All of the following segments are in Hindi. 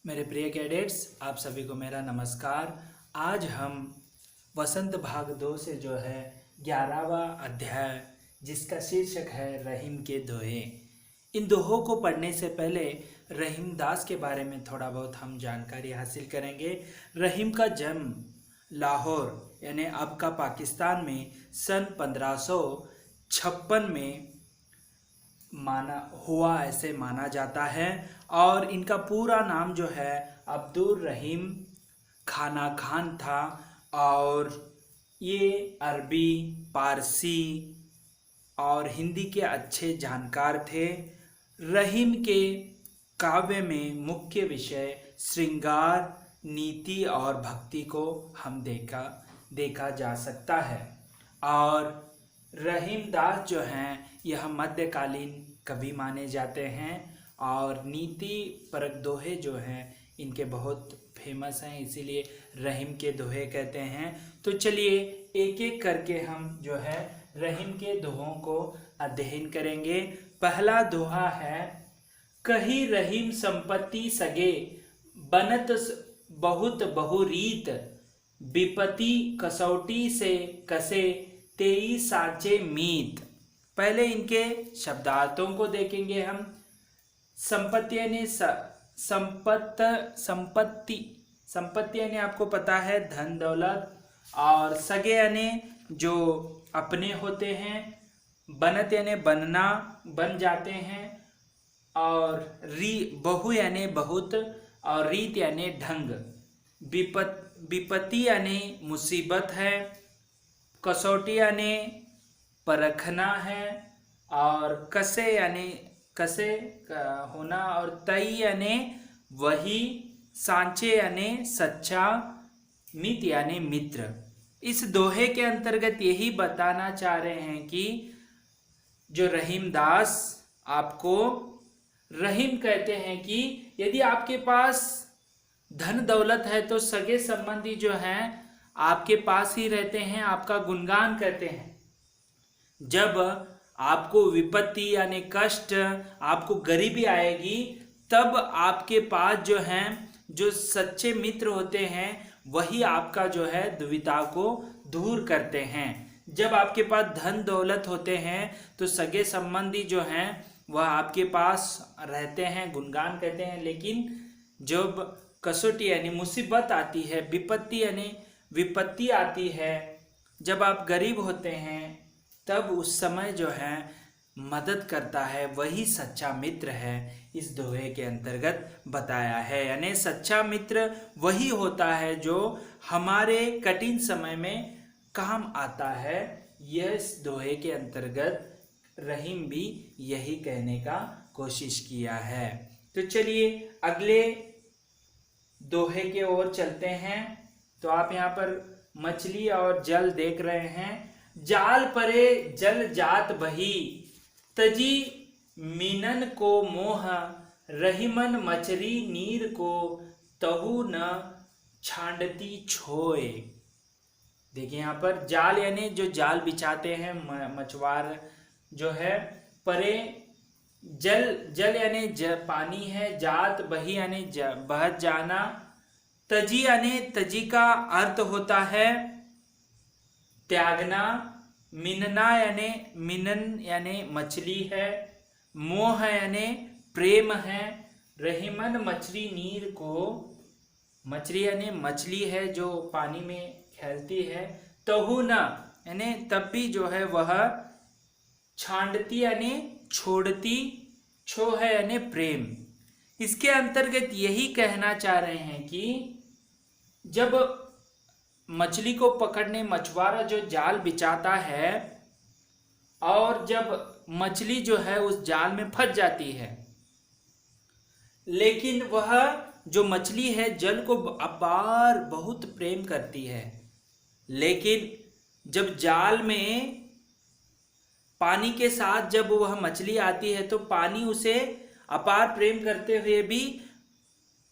मेरे प्रिय कैडेट्स, आप सभी को मेरा नमस्कार। आज हम वसंत भाग 2 से जो है 11वां अध्याय जिसका शीर्षक है रहीम के दोहे। इन दोहों को पढ़ने से पहले रहीम दास के बारे में थोड़ा बहुत हम जानकारी हासिल करेंगे। रहीम का जन्म लाहौर यानी अब का पाकिस्तान में सन 1556 में माना हुआ ऐसे माना जाता है और इनका पूरा नाम जो है अब्दुल रहीम खाना खान था और ये अरबी, पारसी और हिंदी के अच्छे जानकार थे। रहीम के काव्य में मुख्य विषय श्रृंगार, नीति और भक्ति को हम देखा जा सकता है और रहीम दास जो हैं यह मध्यकालीन कवि माने जाते हैं और नीति परक दोहे जो हैं इनके बहुत फेमस हैं, इसीलिए रहीम के दोहे कहते हैं। तो चलिए एक एक करके हम जो है रहीम के दोहों को अध्ययन करेंगे। पहला दोहा है, कही रहीम संपत्ति सगे बनत बहुत बहुरीत, विपत्ति कसौटी से कसे तेई साचे मीत। पहले इनके शब्दार्थों को देखेंगे हम। संपत्ति यानी संपत्ति यानी आपको पता है धन दौलत, और सगे यानी जो अपने होते हैं, बनत यानी बनना, बन जाते हैं, और बहु यानी बहुत, और रीत यानी ढंग। विपत्ति यानी मुसीबत है, कसौटी यानी परखना है, और कसे यानी कसे होना, और तई यानी वही, सांचे यानी सच्चा, मित यानी मित्र। इस दोहे के अंतर्गत यही बताना चाह रहे हैं कि जो रहीम दास आपको रहीम कहते हैं कि यदि आपके पास धन दौलत है तो सगे संबंधी जो हैं आपके पास ही रहते हैं, आपका गुणगान करते हैं। जब आपको विपत्ति यानी कष्ट, आपको गरीबी आएगी, तब आपके पास जो हैं जो सच्चे मित्र होते हैं वही आपका जो है दुविधा को दूर करते हैं। जब आपके पास धन दौलत होते हैं तो सगे संबंधी जो हैं वह आपके पास रहते हैं, गुणगान करते हैं, लेकिन जब कसौटी यानी मुसीबत आती है, विपत्ति यानी विपत्ति आती है, जब आप गरीब होते हैं तब उस समय जो है मदद करता है वही सच्चा मित्र है, इस दोहे के अंतर्गत बताया है। यानी सच्चा मित्र वही होता है जो हमारे कठिन समय में काम आता है। यह इस दोहे के अंतर्गत रहीम भी यही कहने का कोशिश किया है। तो चलिए अगले दोहे के ओर चलते हैं। तो आप यहाँ पर मछली और जल देख रहे हैं। जाल परे जल जात बही, तजी मीनन को मोह, रहीमन मछली नीर को तहु न छांडती छोए। देखिए यहाँ पर जाल यानी जो जाल बिछाते हैं मछुआर जो है, परे जल यानी पानी है, जात बही यानी बह जाना, तजी यानी तजी का अर्थ होता है त्यागना, मिनना यानी मिनन यानी मछली है, मोह यानी प्रेम है, रहीमन मछली नीर को, मछली यानी मछली है जो पानी में खेलती है, तहु न यानी तब भी जो है वह, छांडती यानी छोड़ती, छो है यानी प्रेम। इसके अंतर्गत यही कहना चाह रहे हैं कि जब मछली को पकड़ने मछुआरा जो जाल बिछाता है और जब मछली जो है उस जाल में फंस जाती है, लेकिन वह जो मछली है जल को अपार बहुत प्रेम करती है, लेकिन जब जाल में पानी के साथ जब वह मछली आती है तो पानी उसे अपार प्रेम करते हुए भी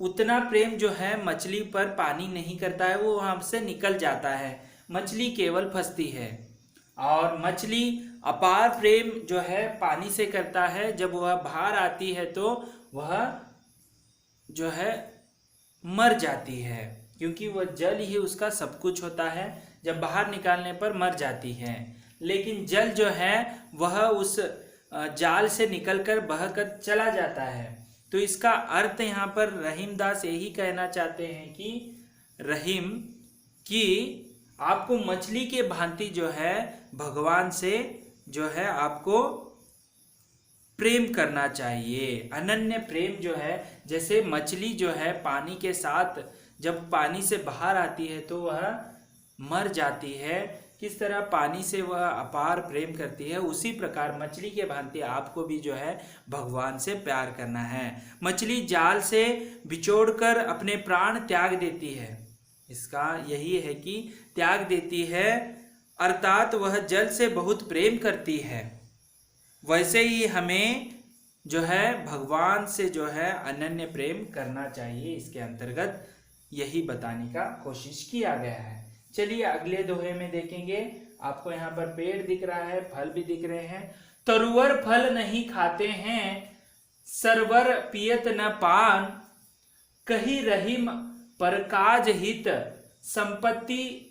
उतना प्रेम जो है मछली पर पानी नहीं करता है, वो वहाँ से निकल जाता है, मछली केवल फंसती है। और मछली अपार प्रेम जो है पानी से करता है, जब वह बाहर आती है तो वह जो है मर जाती है, क्योंकि वह जल ही उसका सब कुछ होता है। जब बाहर निकालने पर मर जाती है। लेकिन जल जो है वह उस जाल से निकलकर बहकर चला जाता है। तो इसका अर्थ यहाँ पर रहीमदास यही कहना चाहते हैं कि रहीम कि आपको मछली के भांति जो है भगवान से जो है आपको प्रेम करना चाहिए। अनन्य प्रेम जो है, जैसे मछली जो है पानी के साथ जब पानी से बाहर आती है तो वह मर जाती है, किस तरह पानी से वह अपार प्रेम करती है, उसी प्रकार मछली के भांति आपको भी जो है भगवान से प्यार करना है। मछली जाल से बिछोड़कर अपने प्राण त्याग देती है, इसका यही है कि त्याग देती है, अर्थात वह जल से बहुत प्रेम करती है। वैसे ही हमें जो है भगवान से जो है अनन्य प्रेम करना चाहिए। इसके अंतर्गत यही बताने का कोशिश किया गया है। चलिए अगले दोहे में देखेंगे। आपको यहाँ पर पेड़ दिख रहा है, फल भी दिख रहे हैं। तरुवर फल नहीं खाते हैं, सरवर पियत न पान, कही रहीम परकाज हित, संपत्ति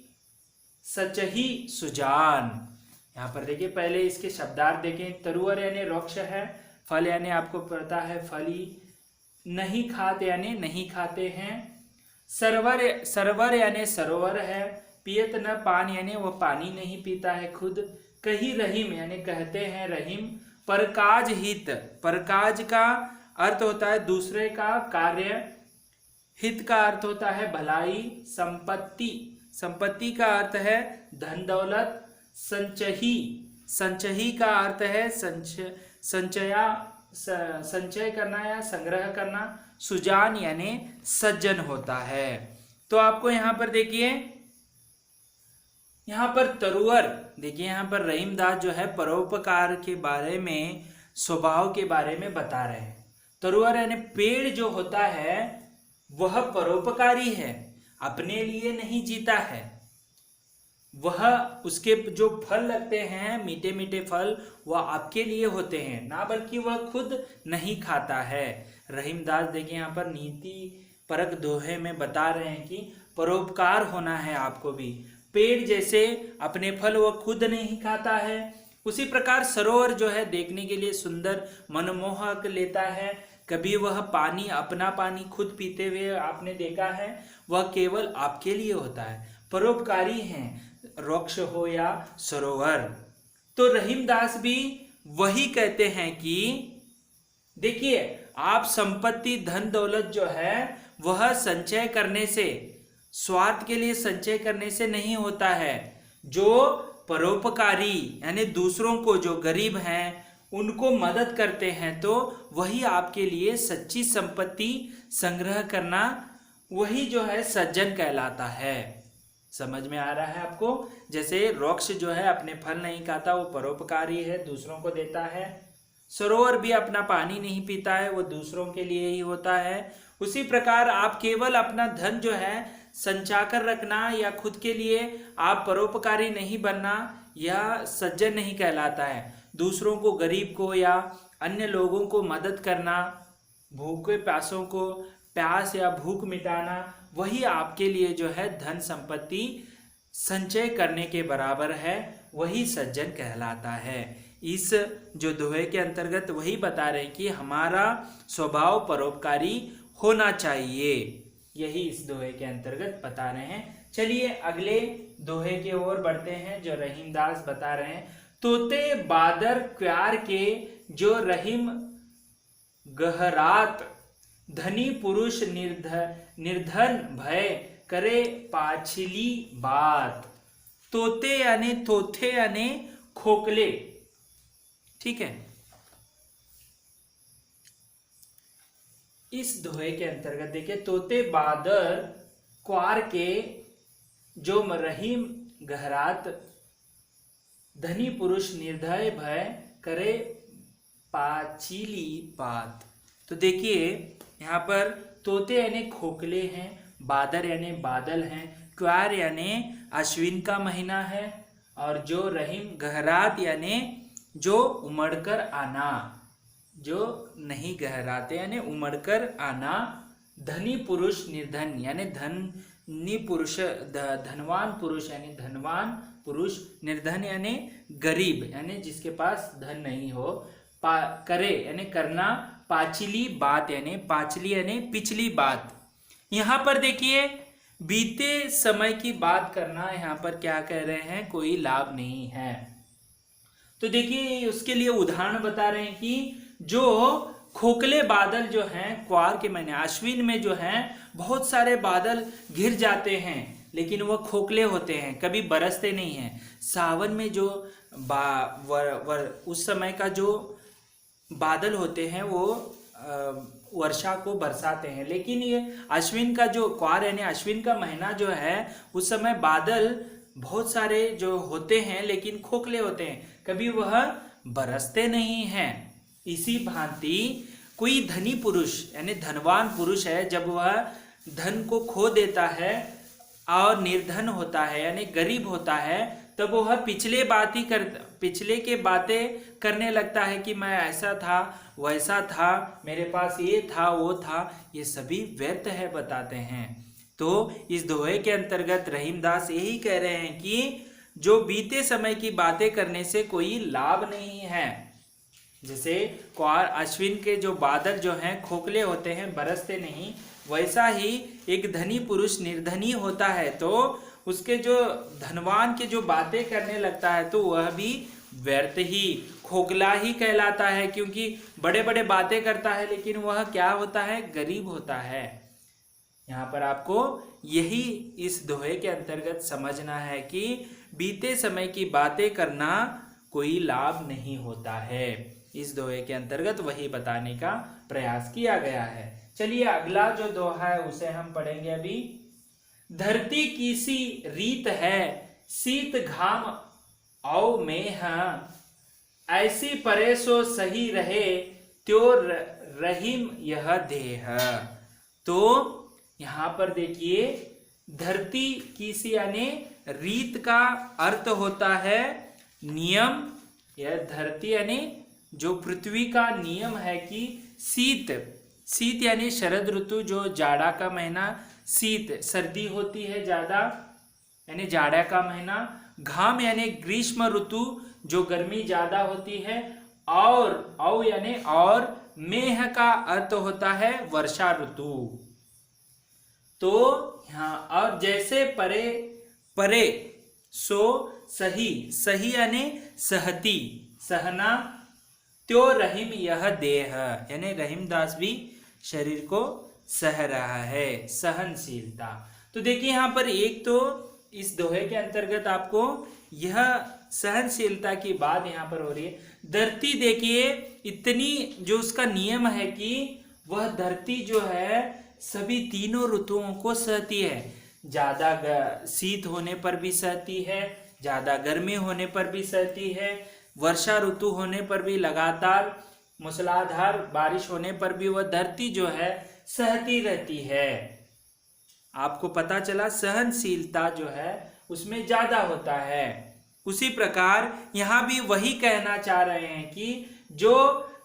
सचही सुजान। यहाँ पर देखिए, पहले इसके शब्दार्थ देखें। तरुवर यानी वृक्ष है, फल यानी आपको पता है फली, नहीं खाते यानी नहीं खाते हैं, सरवर यानी सरोवर है, पियत न पान यानी वह पानी नहीं पीता है खुद, कही रहीम यानी कहते हैं रहीम, परकाज हित, परकाज का अर्थ होता है दूसरे का कार्य, हित का अर्थ होता है भलाई, संपत्ति, संपत्ति का अर्थ है धन दौलत, संचही, संचही का अर्थ है संचय करना या संग्रह करना, सुजान यानी सज्जन होता है। तो आपको यहाँ पर देखिए, यहाँ पर तरुवर देखिए, यहाँ पर रहीमदास जो है परोपकार के बारे में, स्वभाव के बारे में बता रहे हैं। तरुवर यानी पेड़ जो होता है वह परोपकारी है, अपने लिए नहीं जीता है। वह उसके जो फल लगते हैं मीठे मीठे फल, वह आपके लिए होते हैं ना, बल्कि वह खुद नहीं खाता है। रहीमदास देखिए यहाँ पर नीति परक दोहे में बता रहे हैं कि परोपकार होना है आपको भी। पेड़ जैसे अपने फल वह खुद नहीं खाता है, उसी प्रकार सरोवर जो है देखने के लिए सुंदर मनमोहक लेता है, कभी वह पानी, अपना पानी खुद पीते हुए आपने देखा है, वह केवल आपके लिए होता है। परोपकारी हैं, वृक्ष हो या सरोवर। तो रहीमदास भी वही कहते हैं कि देखिए, आप संपत्ति धन दौलत जो है वह संचय करने से, स्वार्थ के लिए संचय करने से नहीं होता है। जो परोपकारी यानी दूसरों को, जो गरीब हैं उनको मदद करते हैं, तो वही आपके लिए सच्ची संपत्ति संग्रह करना, वही जो है सज्जन कहलाता है। समझ में आ रहा है आपको? जैसे वृक्ष जो है अपने फल नहीं खाता, वो परोपकारी है, दूसरों को देता है। सरोवर भी अपना पानी नहीं पीता है, वो दूसरों के लिए ही होता है। उसी प्रकार आप केवल अपना धन जो है संचा कर रखना या खुद के लिए आप परोपकारी नहीं बनना, यह सज्जन नहीं कहलाता है। दूसरों को, गरीब को या अन्य लोगों को मदद करना, भूखे प्यासों को प्यास या भूख मिटाना, वही आपके लिए जो है धन संपत्ति संचय करने के बराबर है, वही सज्जन कहलाता है। इस जो दोहे के अंतर्गत वही बता रहे कि हमारा स्वभाव परोपकारी होना चाहिए, यही इस दोहे के अंतर्गत बता रहे हैं। चलिए अगले दोहे की ओर बढ़ते हैं जो रहीमदास बता रहे हैं। तोते बादर क्यार के जो रहीम गहरात, धनी पुरुष निर्धन भय करे पाछली बात। तोते यानी, तोते यानी खोखले, ठीक है। इस दोहे के अंतर्गत देखिए, तोते बादर क्वार के जो रहीम गहरात, धनी पुरुष निर्दय भय करे पाछिली बात। तो देखिए यहाँ पर तोते यानी खोखले हैं, बादर यानी बादल हैं, क्यार यानी अश्विन का महीना है, और जो रहीम गहरात यानी जो उमड़कर आना, जो नहीं गहराते यानी उमड़कर आना, धनी पुरुष निर्धन यानी धनी पुरुष धनवान पुरुष यानी धनवान पुरुष, निर्धन यानी गरीब यानी जिसके पास धन नहीं हो, करे यानी करना, पाचली बात यानी पाचली यानी पिछली बात। यहाँ पर देखिए बीते समय की बात करना, यहाँ पर क्या कह रहे हैं, कोई लाभ नहीं है। तो देखिए उसके लिए उदाहरण बता रहे हैं कि जो खोखले बादल जो हैं क्वार के महीने अश्विन में जो हैं बहुत सारे बादल घिर जाते हैं, लेकिन वह खोखले होते हैं, कभी बरसते नहीं हैं। सावन में जो उस समय का जो बादल होते हैं वो वर्षा को बरसाते हैं, लेकिन ये अश्विन का जो क्वार यानी अश्विन का महीना जो है उस समय बादल बहुत सारे जो होते हैं लेकिन खोखले होते हैं, कभी वह बरसते नहीं हैं। इसी भांति कोई धनी पुरुष यानी धनवान पुरुष है, जब वह धन को खो देता है और निर्धन होता है यानी गरीब होता है, तब वह पिछले के बातें करने लगता है कि मैं ऐसा था वैसा था, मेरे पास ये था वो था, ये सभी व्यर्थ है बताते हैं। तो इस दोहे के अंतर्गत रहीमदास यही कह रहे हैं कि जो बीते समय की बातें करने से कोई लाभ नहीं है। जैसे क्वार अश्विन के जो बादल जो हैं खोखले होते हैं, बरसते नहीं, वैसा ही एक धनी पुरुष निर्धनी होता है तो उसके जो धनवान के जो बातें करने लगता है तो वह भी व्यर्थ ही खोखला ही कहलाता है, क्योंकि बड़े बड़े बातें करता है लेकिन वह क्या होता है, गरीब होता है। यहाँ पर आपको यही इस दोहे के अंतर्गत समझना है कि बीते समय की बातें करना कोई लाभ नहीं होता है। इस दोहे के अंतर्गत वही बताने का प्रयास किया गया है। चलिए अगला जो दोहा है उसे हम पढ़ेंगे अभी। धरती की सी रीत है, शीत घाम औ मेह, ऐसी परे सो सही रहे, त्यो रहीम यह देह। तो यहाँ पर देखिए धरती की सी यानी रीत का अर्थ होता है नियम। यह धरती यानी जो पृथ्वी का नियम है कि शीत यानी शरद ऋतु, जो जाड़ा का महीना, शीत सर्दी होती है ज्यादा यानी जाड़ा का महीना, घाम यानी ग्रीष्म ऋतु जो गर्मी ज्यादा होती है, और औ यानी और, मेह का अर्थ होता है वर्षा ऋतु। तो यहाँ और जैसे परे परे सो सही, सही यानी सहती सहना, त्यो रहीम यह देह यानी रहीमदास भी शरीर को सह रहा है, सहनशीलता। तो देखिए यहाँ पर एक तो इस दोहे के अंतर्गत आपको यह सहनशीलता की बात यहाँ पर हो रही है। धरती देखिए इतनी जो उसका नियम है कि वह धरती जो है सभी तीनों ऋतुओं को सहती है, ज्यादा शीत होने पर भी सहती है, ज्यादा गर्मी होने पर भी सहती है, वर्षा ऋतु होने पर भी लगातार मूसलाधार बारिश होने पर भी वह धरती जो है सहती रहती है। आपको पता चला सहनशीलता जो है उसमें ज्यादा होता है। उसी प्रकार यहाँ भी वही कहना चाह रहे हैं कि जो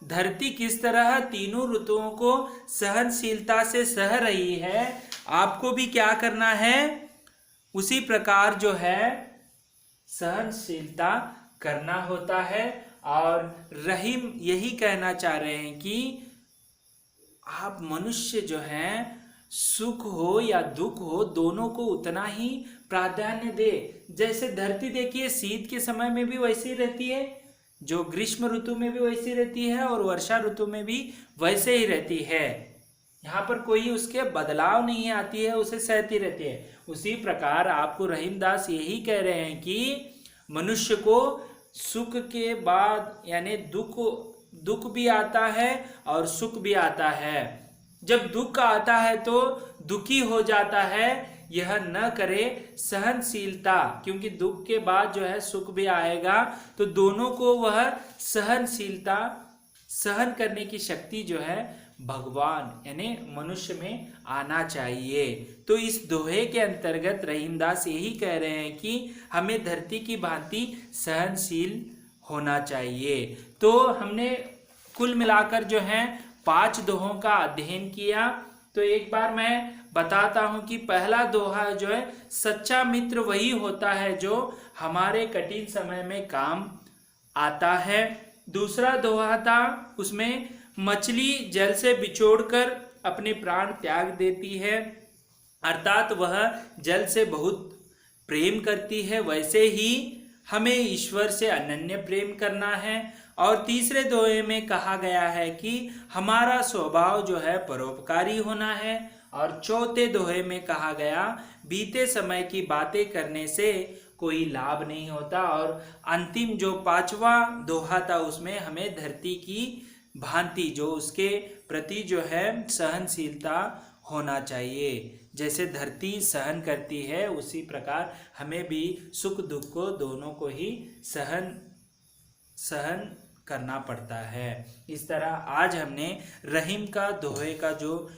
धरती किस तरह तीनों ऋतुओं को सहनशीलता से सह रही है, आपको भी क्या करना है, उसी प्रकार जो है सहनशीलता करना होता है। और रहीम यही कहना चाह रहे हैं कि आप मनुष्य जो हैं सुख हो या दुख हो दोनों को उतना ही प्राधान्य दे। जैसे धरती देखिए शीत के समय में भी वैसी रहती है, जो ग्रीष्म ऋतु में भी वैसी रहती है, और वर्षा ऋतु में भी वैसे ही रहती है। यहाँ पर कोई उसके बदलाव नहीं आती है, उसे सहती रहती है। उसी प्रकार आपको रहीमदास यही कह रहे हैं कि मनुष्य को सुख के बाद यानी दुख भी आता है और सुख भी आता है। जब दुख आता है तो दुखी हो जाता है, यह न करे सहनशीलता, क्योंकि दुख के बाद जो है सुख भी आएगा, तो दोनों को वह सहनशीलता सहन करने की शक्ति जो है भगवान यानी मनुष्य में आना चाहिए। तो इस दोहे के अंतर्गत रहीमदास यही कह रहे हैं कि हमें धरती की भांति सहनशील होना चाहिए। तो हमने कुल मिलाकर जो है 5 दोहों का अध्ययन किया। तो एक बार मैं बताता हूं कि पहला दोहा जो है, सच्चा मित्र वही होता है जो हमारे कठिन समय में काम आता है। दूसरा दोहा था, उसमें मछली जल से बिछोड़कर अपने प्राण त्याग देती है, अर्थात वह जल से बहुत प्रेम करती है, वैसे ही हमें ईश्वर से अनन्य प्रेम करना है। और तीसरे दोहे में कहा गया है कि हमारा स्वभाव जो है परोपकारी होना है। और चौथे दोहे में कहा गया, बीते समय की बातें करने से कोई लाभ नहीं होता। और अंतिम जो पांचवा दोहा था, उसमें हमें धरती की भांति जो उसके प्रति जो है सहनशीलता होना चाहिए। जैसे धरती सहन करती है, उसी प्रकार हमें भी सुख दुख को दोनों को ही सहन करना पड़ता है। इस तरह आज हमने रहीम का दोहे का जो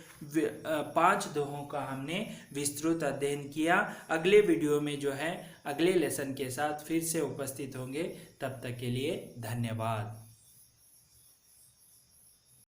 5 दोहों का हमने विस्तृत अध्ययन किया। अगले वीडियो में जो है अगले लेसन के साथ फिर से उपस्थित होंगे। तब तक के लिए धन्यवाद।